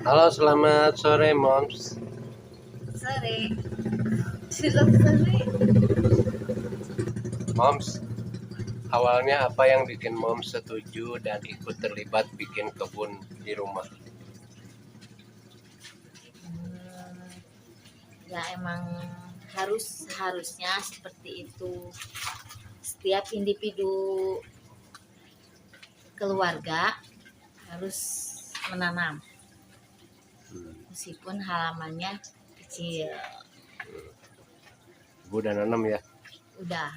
Halo, selamat sore, Moms. Sore. Sudah sore. Moms, awalnya apa yang bikin Moms setuju dan ikut terlibat bikin kebun di rumah? Ya emang harusnya seperti itu. Setiap individu keluarga harus menanam, meskipun halamannya kecil. Ibu dan nanam ya. Udah.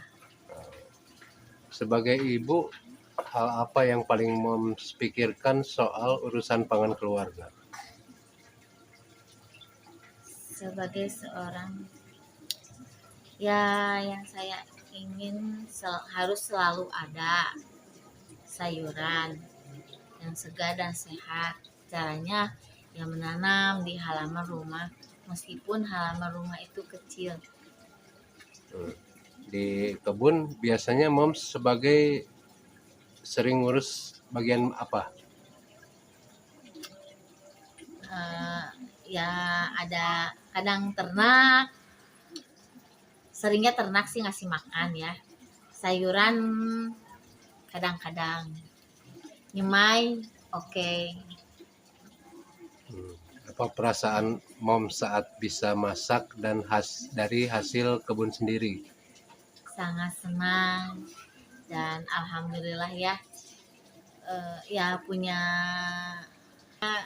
Sebagai ibu, hal apa yang paling Moms pikirkan soal urusan pangan keluarga? Sebagai seorang, ya yang saya ingin harus selalu ada sayuran yang segar dan sehat. Caranya ya menanam di halaman rumah, meskipun halaman rumah itu kecil. Di kebun biasanya Moms sebagai sering ngurus bagian apa? Ya ada kadang ternak, seringnya ternak sih ngasih makan ya. Sayuran kadang-kadang nyemai, oke. Apa perasaan Moms saat bisa masak dan dari hasil kebun sendiri? Sangat senang dan alhamdulillah ya, ya punya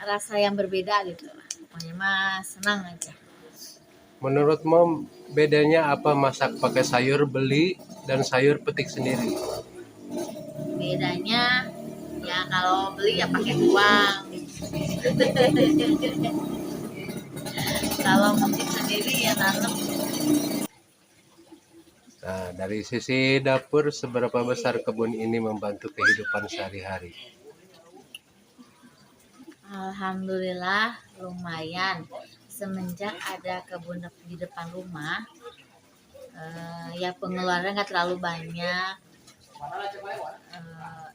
rasa yang berbeda gitu. Pokoknya mah senang aja. Menurut Mom, bedanya apa masak pakai sayur beli dan sayur petik sendiri? Bedanya ya kalau beli ya pakai uang. Kalau petik sendiri ya nanam. Nah, dari sisi dapur, seberapa besar kebun ini membantu kehidupan sehari-hari? Alhamdulillah lumayan. Semenjak ada kebun di depan rumah, ya pengeluaran nggak terlalu banyak.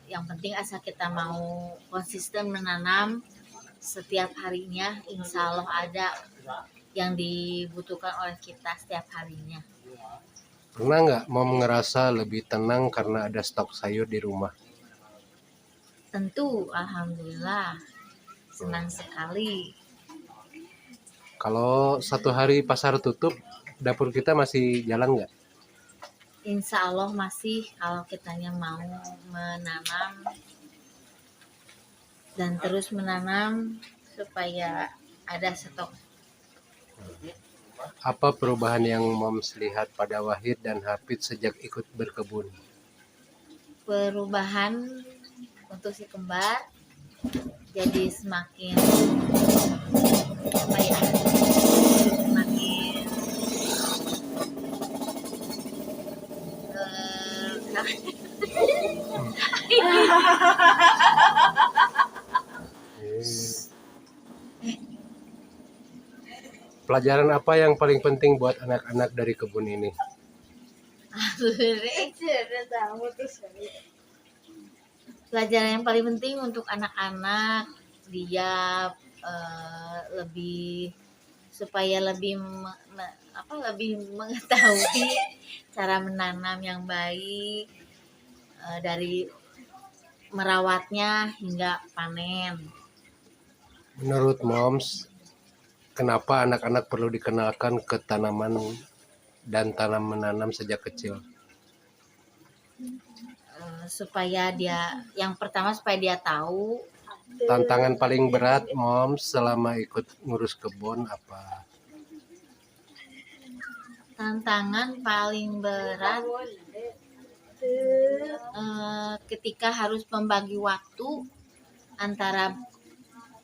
Yang penting asal kita mau konsisten menanam setiap harinya, insya Allah ada yang dibutuhkan oleh kita setiap harinya. Pernah nggak Mom ngerasa lebih tenang karena ada stok sayur di rumah? Tentu alhamdulillah senang sekali. Kalau satu hari pasar tutup, dapur kita masih jalan nggak? Insya Allah masih, kalau kitanya mau menanam dan terus menanam supaya ada stok. Apa perubahan yang Moms lihat pada Wahid dan Hafid sejak ikut berkebun? Perubahan untuk si kembar jadi semakin apa ya, semakin Pelajaran apa yang paling penting buat anak-anak dari kebun ini? pelajaran yang paling penting untuk anak-anak dia lebih supaya lebih lebih mengetahui cara menanam yang baik, dari merawatnya hingga panen. Menurut Moms, kenapa anak-anak perlu dikenalkan ke tanaman dan tanam menanam sejak kecil? Supaya dia, yang pertama supaya dia tahu. Tantangan paling berat Moms selama ikut ngurus kebun apa? Tantangan paling berat ketika harus membagi waktu antara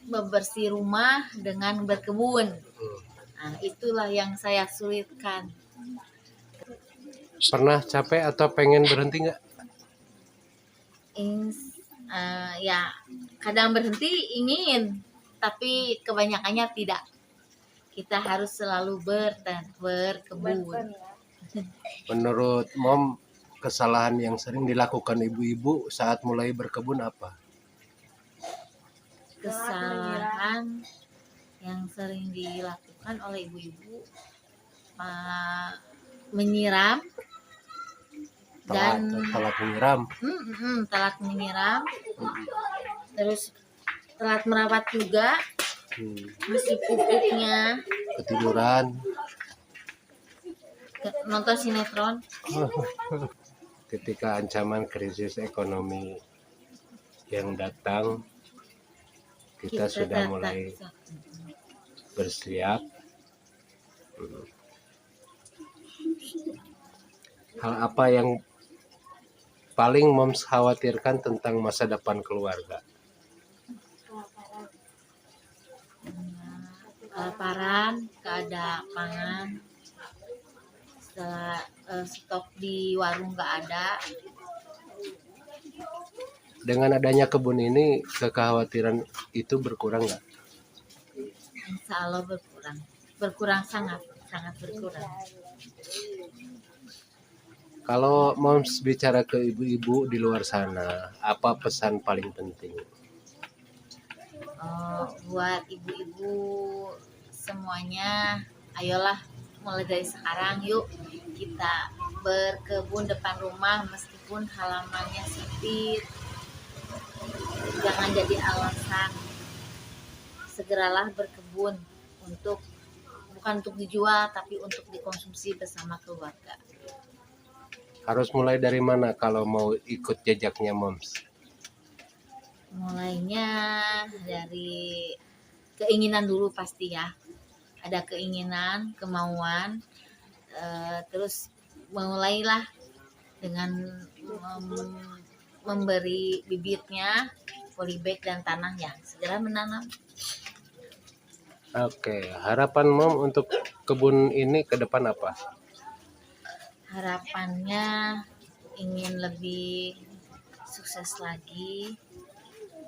membersih rumah dengan berkebun. Nah, itulah yang saya sulitkan. Pernah capek atau pengen berhenti nggak? Ya kadang berhenti ingin, tapi kebanyakannya tidak. Kita harus selalu berkebun. Menurut Mom, kesalahan yang sering dilakukan ibu-ibu saat mulai berkebun apa? Kesalahan Yang sering dilakukan oleh ibu-ibu menyiram Telat, dan telat menyiram. telat menyiram, terus telat merawat juga, masih pupuknya, Ketiduran. nonton sinetron. Ketika ancaman krisis ekonomi yang datang, kita sudah mulai bersiap. Hal apa yang paling moms khawatirkan tentang masa depan keluarga? Kelaparan, keadaan pangan, setelah stok di warung nggak ada. Dengan adanya kebun ini, kekhawatiran itu berkurang nggak? Insya Allah berkurang sangat berkurang. Kalau moms bicara ke ibu-ibu di luar sana, apa pesan paling penting? Buat ibu-ibu semuanya, ayolah mulai dari sekarang yuk kita berkebun depan rumah meskipun halamannya sempit. Jangan jadi alasan. Segeralah berkebun bukan untuk dijual tapi untuk dikonsumsi bersama keluarga. Harus mulai dari mana kalau mau ikut jejaknya moms? Mulainya dari keinginan dulu pasti ya. Ada keinginan, kemauan, terus mulailah dengan memberi bibitnya, polybag dan tanah yang segera menanam. Oke, harapan mom untuk kebun ini ke depan apa? Harapannya ingin lebih sukses lagi,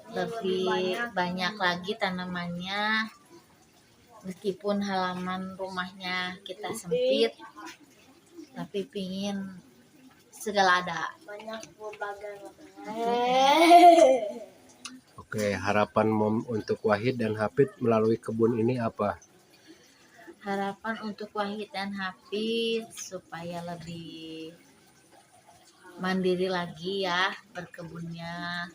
lebih banyak lagi tanamannya, meskipun halaman rumahnya kita sempit, tapi pingin segala ada. Oke, harapan mom untuk Wahid dan Hafid melalui kebun ini apa? Harapan untuk Wahid dan Hafid supaya lebih mandiri lagi ya berkebunnya,